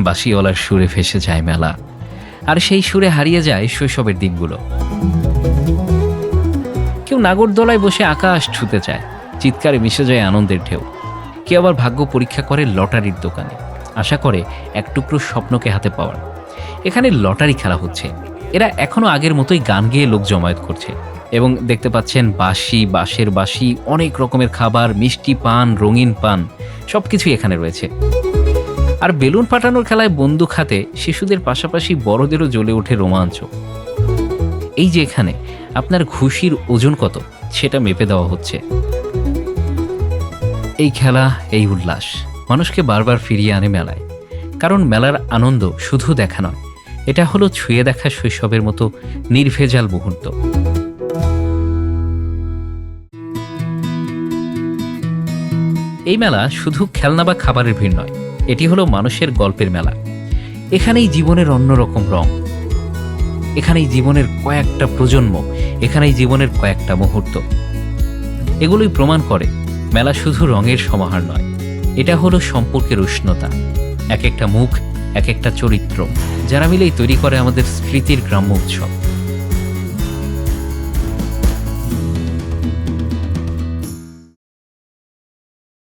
বাঁশিওয়ালার সুরে ভেসে যায় মেলা, আর সেই সুরে হারিয়ে যায় শৈশবের দিনগুলো। কেউ নাগরদোলায় বসে আকাশ ছুতে চায়, চিৎকারে মিশে যায় আনন্দের ঢেউ। কেউ আবার ভাগ্য পরীক্ষা করে লটারির দোকানে, আশা করে এক টুকরো স্বপ্নকে হাতে পাওয়ার। এখানে লটারি খেলা হচ্ছে, এরা এখনো আগের মতোই গান গেয়ে লোক জমায়েত করছে। এবং দেখতে পাচ্ছেন বাঁশি, বাঁশের বাঁশি, অনেক রকমের খাবার, মিষ্টি পান, রঙিন পান, সব কিছুই এখানে রয়েছে। আর বেলুন ফাটানোর খেলায় বন্দুক হাতে শিশুদের পাশাপাশি বড়দেরও জ্বলে ওঠে রোমাঞ্চ। এই যে এখানে আপনার খুশির ওজন কত সেটা মেপে দেওয়া হচ্ছে। এই খেলা, এই উল্লাস মানুষকে বারবার ফিরিয়ে আনে মেলায়। কারণ মেলার আনন্দ শুধু দেখা নয়, এটা হলো ছুঁয়ে দেখা শৈশবের মতো নির্ভেজাল মুহূর্ত। এই মেলা শুধু খেলনা বা খাবারের ভিড় নয়, এটি হলো মানুষের গল্পের মেলা। এখানেই জীবনের অন্যরকম রং, এখানেই জীবনের কয়েকটা প্রজন্ম, এখানেই জীবনের কয়েকটা মুহূর্ত। এগুলোই প্রমাণ করে মেলা শুধু রঙের সমাহার নয়, এটা হলো সম্পর্কের উষ্ণতা। এক একটা মুখ, এক একটা চরিত্র, যারা মিলেই তৈরি করে আমাদের স্মৃতির গ্রাম্য উৎসব।